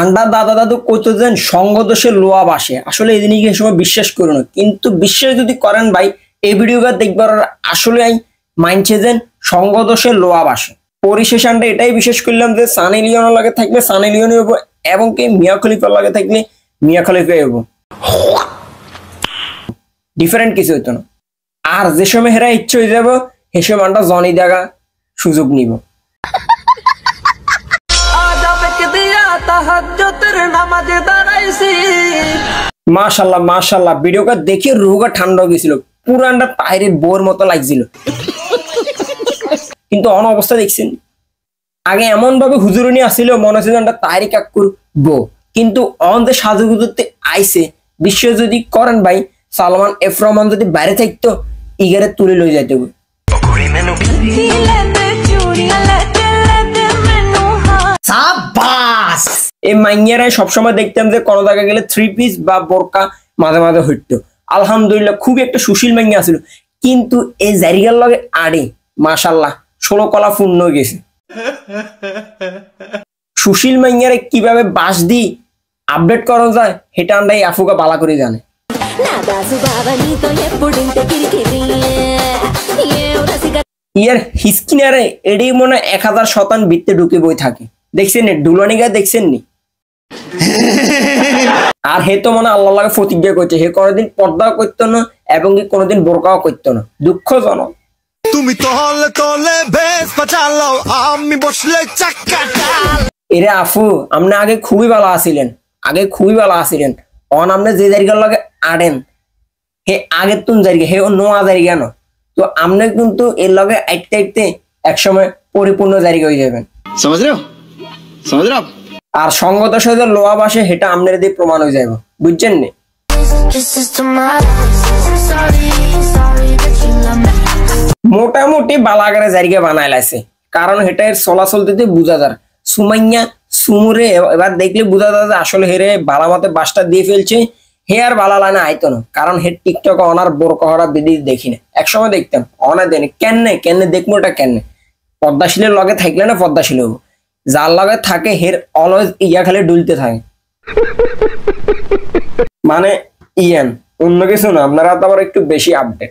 আন্ডা দাদা দাদু কইতো যেন সঙ্গ দোষে লোয়া বাসে, আসলে এই জিনিস সময় বিশ্বাস করো না, কিন্তু বিশ্বাস যদি করেন ভাই এই ভিডিওটা দেখবার আসলে মানছে যেন সঙ্গ দোষে লোয়া বাসে। পরিশেষে আমরা এটাই বিশ্বাস করলাম যে সানি লিওনের লাগে থাকলে সানি লিওনই হবো, এবং কি মিয়া খলিফার লাগে থাকলে মিয়া খলিফাই হবো, ডিফারেন্ট কিছু হইতো না। আর যে সময় হেরা ইচ্ছে হয়ে যাবো সে সময় আমরা জনি দেখা সুযোগ নিব। মাশাআল্লাহ মাশাআল্লাহ, ভিডিওটা দেখে রুহটা ঠান্ডা হয়ে গেছিল, পুরানটা তাইরে বোর মতো লাগছিল। কিন্তু অন অবস্থা দেখছেন, আগে এমন ভাবে হুজুরনি আসছিল মনে হচ্ছে যে তাইরে কাকুর বউ, কিন্তু অন যে সাজুগুজুতে আইছে বিশ্ব যদি করেন ভাই সালমান এফ রহমান যদি বাইরে থাকতো ইগারে তুলে লই যাইতে। এই মাইয়ারাই সবসময় দেখতাম যে কোনো জায়গায় গেলে 3 পিস বা বোরকা মাঝে মাঝে হইতো। আলহামদুলিল্লাহ খুবই একটা সুশীল মাইয়া ছিল, কিন্তু এই জারিগার লগে আড়ে মাশাল্লাহ 16 কলা পূর্ণ হয়ে গেছে। সুশীল মাইয়ারে কিভাবে বাস দি আপডেট করা যায় সেটা আমরা এই আফুকা বালা করে জানে। ইয়ার হিসকিনারে এডি মনে 1000 শতান বৃত্তে ঢুকে বই থাকে, দেখছেন নি ডুলানিগা দেখছেন নি? আর হে তো মনে আল্লাহ লাগে প্রতিজ্ঞা করছে হে কোনোদিন পর্দাও করতো না এবং কি কোনোদিন বোরকাও করতো না। দুঃখজনক। তুমি তলে তলে বেশ পাচালাও আমি বসলে চাক্কাটাল। এরে আফু আপনি আগে খুবই ভালো আছিলেন, আগে খুবই ভালো আছিলেন, অন আপনি যে জায়গার লগে আড়েন হে আগে তুমি জায়গা হে ও নোয়া জায়গা না, তো আপনি কিন্তু এর লগে আইতে আইতে একসময় পরিপূর্ণ জায়গা হয়ে যাবেন। समझ रहे हो? समझ रहे हो? আর সঙ্গতের সাথে লোয়া বাসে সেটা আপনার দিয়ে প্রমাণ হয়ে যাবে, বুঝছেন নি? মোটামুটি বালাগারে জায়গা বানায় লাইছে, কারণ এটার চলাচল দিতে বুঝা যায়। সুমাইয়া সুমুরে এবার দেখলে বুঝা যায় আসলে হেরে বালা মতে বাসটা দিয়ে ফেলছে, হে আর বালা লাইনে আইতো না, কারণ হে টিকটক অনার বোরকহরা বিধি দেখি না, একসময় দেখতাম অনা দেন কেনে কেনে দেখবো ওটা কেনে পদ্মাশীলের লগে থাকলে না পদ্মাশীল হবো, যার লগে থাকে হের অলওয়েজ ইয়া খালি ডুলতে থাকে। মানে ইয়ান অন্য কিছু না, আপনারা তো আবার একটু বেশি আপডেট।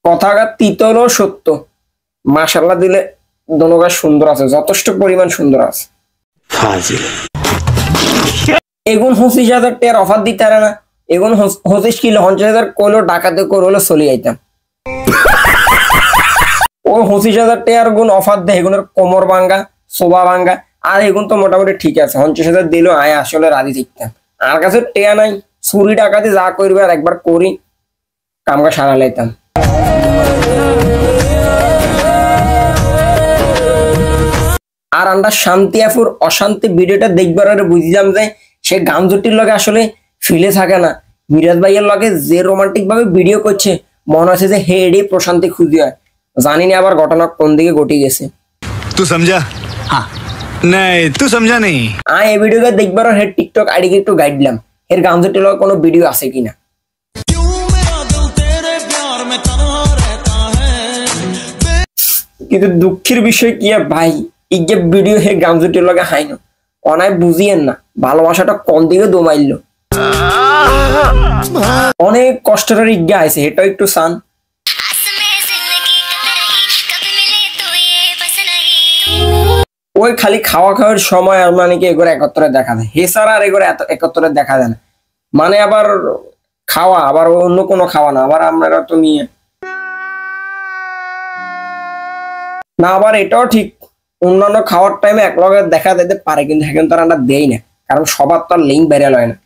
কথাটা তিতরও সত্য, মাশাআল্লাহ দিলে দোনোগা সুন্দর আছে, যথেষ্ট পরিমাণ সুন্দর আছে। এগুন 25,000 টাকার অফার দিতে পারে না, এগুন 25 কিলো 50,000 কইলো ডাকাতে করলো চলে যাইতাম। ও 25,000 টাকার গুণ অফার দেয় এগুনের কোমর ভাঙ্গা সোবা ভাঙ্গা, আর এগুন তো মোটামুটি ঠিক আছে, 50,000 দিল আয় আসলে রাজি থাকতাম। আর কাছে টেয়া নাই, চুরি টাকাতে যা করবে আর একবার করি কামকা সারা লাইতাম। আর আমরা শান্তি আফুর অশান্তি ভিডিওটা দেখবার আর বুঝলাম যে সে গান জুটির লগে আসলে ফিলে থাকে না, মিরাজ ভাইয়ের লগে যে রোমান্টিক ভাবে ভিডিও করছে মনে হচ্ছে যে হে এডি প্রশান্তি খুঁজি হয়, জানি না আবার ঘটনা কোন দিকে ঘটে গেছে। তুই সমঝা? হ্যাঁ নাই তুই সমঝা নেই। এই ভিডিওটা দেখবার হে টিকটক আইডিকে একটু গাইড দিলাম এর গান জুটির লগে কোনো ভিডিও আছে কিনা। কিন্তু দুঃখের বিষয় কি ভাই এই যে ভিডিও হে গান জুটির লগে হাই না অনায় বুঝিয়েন না, ভালোবাসাটা কোন দিকে দমাইল, অনেক কষ্টের ইজ্ঞা আছে এটা একটু সান। ওই খালি খাওয়া খাওয়ার সময় আর মানে কি এগুলো একত্রে দেখা যায়, হেসারা আর এগুলো এত একত্রে দেখা যায় না, মানে আবার খাওয়া আবার অন্য কোনো খাওয়া না, আবার আমরা তো নিয়ে না, আবার এটাও ঠিক অন্যান্য খাওয়ার টাইমে এক লগে দেখা যেতে পারে, কিন্তু এখন তো আমরা দেই না, কারণ সবার তো আর লিঙ্ক ভাইরাল হয় না।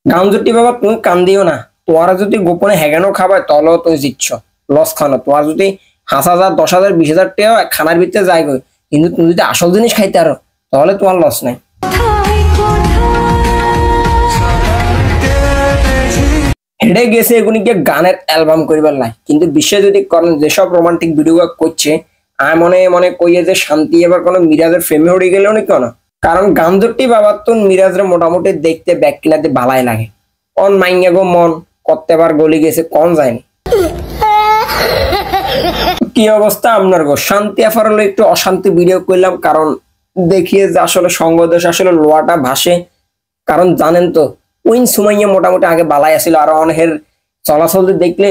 গান জুটি বাবা তুমি কান দিও না, তোমার যদি গোপনে হেগানো খাবার তাহলেও তুমি জিতছ, লস খানো। তোমার যদি 5,000 10,000 20,000 টাকা খানার ভিতরে যায় গো, কিন্তু তুমি যদি আসল জিনিস খাইতে পারো তাহলে তোমার লস নাই। হেডে গেছে এগুলিকে গানের অ্যালবাম করিবার নাই, কিন্তু বিশ্বে যদি করেন যেসব রোমান্টিক ভিডিও করছে আমি মনে মনে কইয়ে যে শান্তি এবার কোনো মিরাজের ফেমে হয়ে গেলেও নাকি না, কারণ গান জুটি বাবার তো মিরাজের মোটামুটি দেখতে ব্যাক কিনাতে ভালাই লাগে, অন মাইঙ্গা গো মন করতে বার গলি গেছে কম যায়নি। কি অবস্থা আপনার গো? শান্তি আফার হলো একটু অশান্তি ভিডিও করলাম, কারণ দেখিয়ে যে আসলে সঙ্গদোষ আসলে লোয়াটা ভাসে। কারণ জানেন তো ওই সুমাইয়া মোটামুটি আগে বালাই আসছিল, আর অনহের চলাচল দেখলে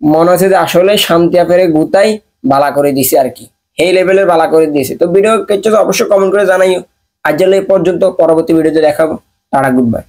মনে হচ্ছে যে আসলে শান্তি আফারে গুতাই বালা করে দিছে আর কি, এই লেভেলের বালা করে দিয়েছে। তো ভিডিও কেটে অবশ্যই কমেন্ট করে জানাইও। আজ এই পর্যন্ত, পরবর্তী ভিডিওতে দেখাবো। Tata, good bye.